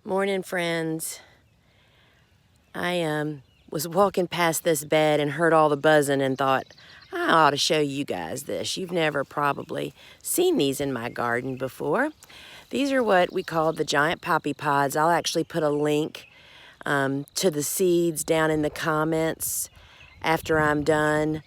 Morning, friends. I was walking past this bed and heard all the buzzing and thought, I ought to show you guys this. You've never probably seen these in my garden before. These are what we call the giant poppy pods. I'll actually put a link to the seeds down in the comments after I'm done.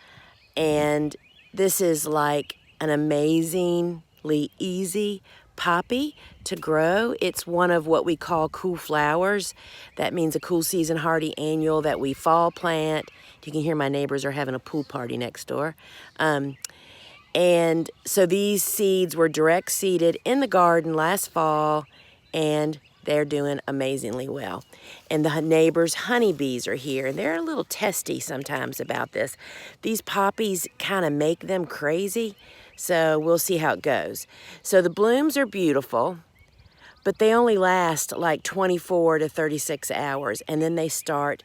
And this is like an amazingly easy poppy to grow. It's one of what we call cool flowers. That means a cool season hardy annual that we fall plant. You can hear my neighbors are having a pool party next door. And so these seeds were direct seeded in the garden last fall, and they're doing amazingly well. And the neighbors' honeybees are here, and they're a little testy sometimes about this. These poppies kind of make them crazy, so we'll see how it goes. So the blooms are beautiful, but they only last like 24 to 36 hours, and then they start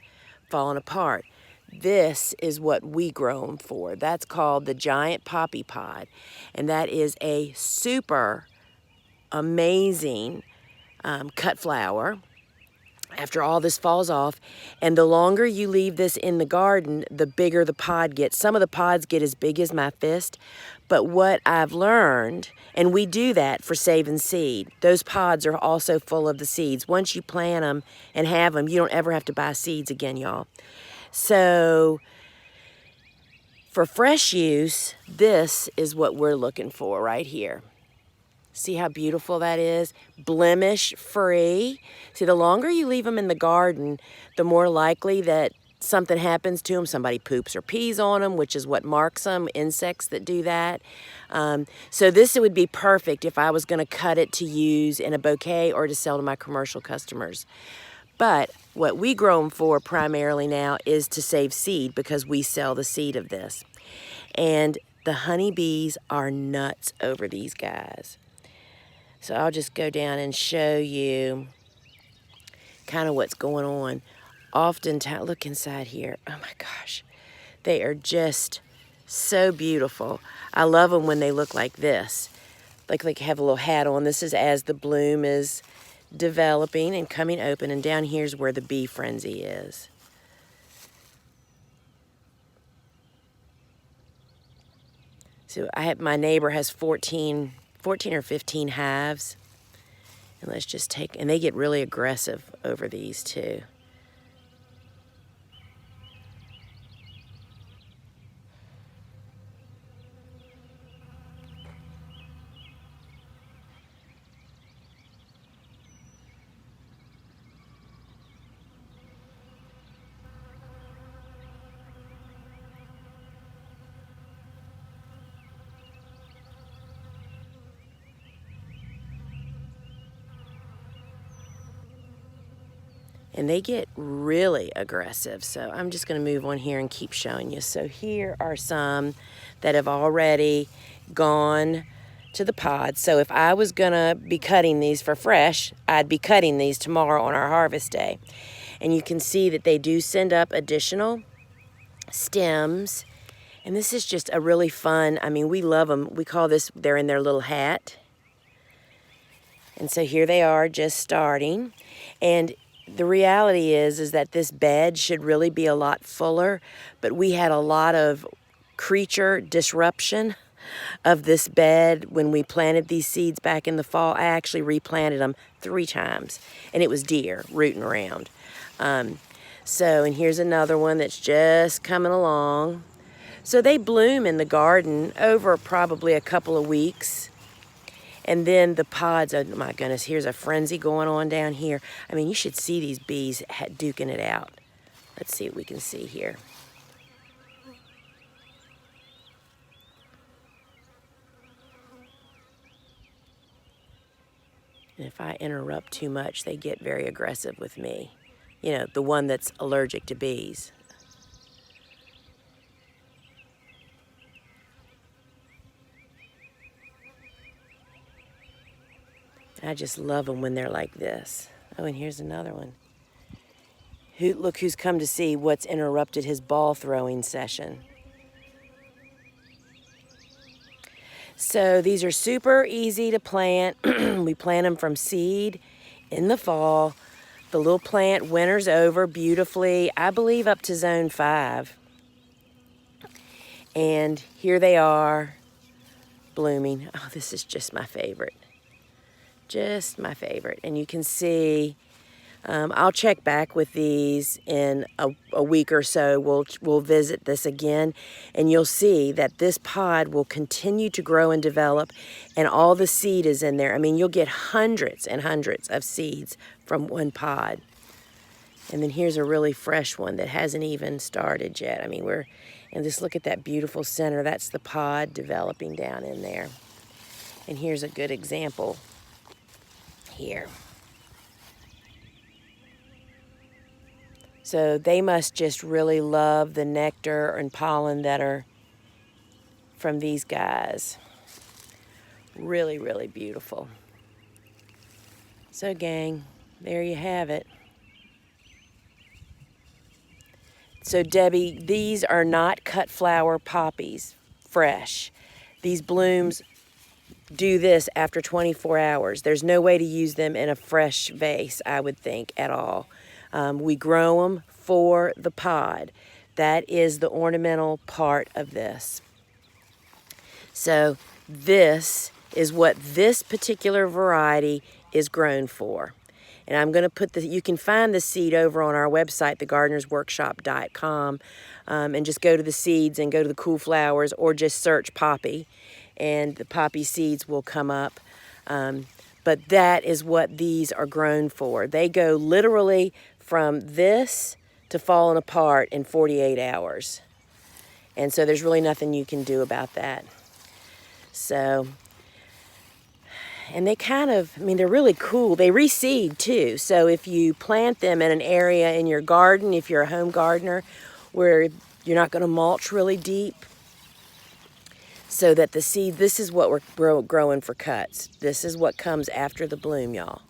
falling apart. This is what we grow them for. That's called the giant poppy pod, and that is a super amazing cut flower after all this falls off. And the longer you leave this in the garden, the bigger the pod gets. Some of the pods get as big as my fist, but what I've learned, and we do that for saving seed, those pods are also full of the seeds. Once you plant them and have them, you don't ever have to buy seeds again, y'all. So for fresh use, this is what we're looking for right here. See how beautiful that is? Blemish free. See, the longer you leave them in the garden, the more likely that something happens to them. Somebody poops or pees on them, which is what marks them, insects that do that. So this would be perfect if I was going to cut it to use in a bouquet or to sell to my commercial customers. But what we grow them for primarily now is to save seed, because we sell the seed of this. And the honeybees are nuts over these guys. So I'll just go down and show you kind of what's going on. Oftentimes, look inside here. Oh my gosh, they are just so beautiful. I love them when they look like this, like they have a little hat on. This is as the bloom is developing and coming open, and down here's where the bee frenzy is. So my neighbor has 14 or 15 hives, and let's just take, and they get really aggressive over these too. And they get really aggressive. So I'm just going to move on here and keep showing you. So here are some that have already gone to the pod. So if I was going to be cutting these for fresh, I'd be cutting these tomorrow on our harvest day. And you can see that they do send up additional stems. And this is just a really fun, I mean, we love them. We call this, they're in their little hat. And so here they are just starting. And the reality is that this bed should really be a lot fuller, but we had a lot of creature disruption of this bed when we planted these seeds back in the fall. I actually replanted them 3 times, and it was deer rooting around. And here's another one that's just coming along. So they bloom in the garden over probably a couple of weeks. And then the pods, oh my goodness, here's a frenzy going on down here. I mean, you should see these bees duking it out. Let's see what we can see here. And if I interrupt too much, they get very aggressive with me. You know, the one that's allergic to bees. I just love them when they're like this. Oh, and here's another one. Look who's come to see what's interrupted his ball throwing session. So these are super easy to plant. We plant them from seed in the fall. The little plant winters over beautifully, I believe up to zone 5. And here they are, blooming. Oh, this is just my favorite. Just my favorite. And you can see, I'll check back with these in a week or so. We'll visit this again, and you'll see that this pod will continue to grow and develop, and all the seed is in there. I mean, you'll get hundreds and hundreds of seeds from one pod. And then here's a really fresh one that hasn't even started yet. I mean, and just look at that beautiful center. That's the pod developing down in there. And here's a good example here. So they must just really love the nectar and pollen that are from these guys. Really, really beautiful. So gang, there you have it. So Debbie, these are not cut flower poppies, fresh. These blooms do this after 24 hours. There's no way to use them in a fresh vase, I would think, at all. We grow them for the pod. That is the ornamental part of this. So this is what this particular variety is grown for. And I'm going to put you can find the seed over on our website, thegardenersworkshop.com, and just go to the seeds and go to the cool flowers, or just search poppy, and the poppy seeds will come up. But that is what these are grown for. They go literally from this to falling apart in 48 hours. And so there's really nothing you can do about that. So, and they kind of, I mean, they're really cool. They reseed too. So if you plant them in an area in your garden, if you're a home gardener, where you're not going to mulch really deep, so that the seed, this is what we're growing for cuts. This is what comes after the bloom, y'all.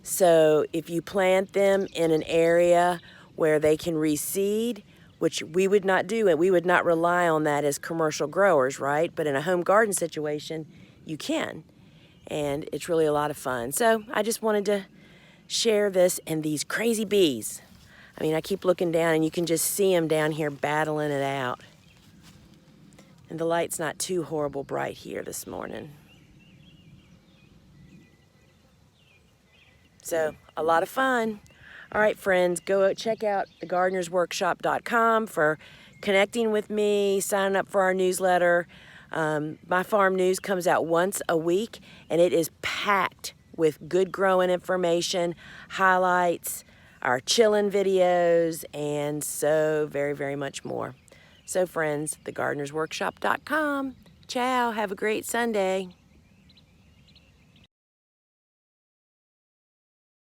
So if you plant them in an area where they can reseed, which we would not do, and we would not rely on that as commercial growers, right? But in a home garden situation, you can. And it's really a lot of fun. So I just wanted to share this, and these crazy bees. I mean, I keep looking down and you can just see them down here battling it out. And the light's not too horrible bright here this morning. So, a lot of fun. All right, friends, go check out thegardenersworkshop.com for connecting with me, signing up for our newsletter. My farm news comes out once a week, and it is packed with good growing information, highlights, our chillin' videos, and so very, very much more. So, friends, thegardenersworkshop.com. Ciao. Have a great Sunday.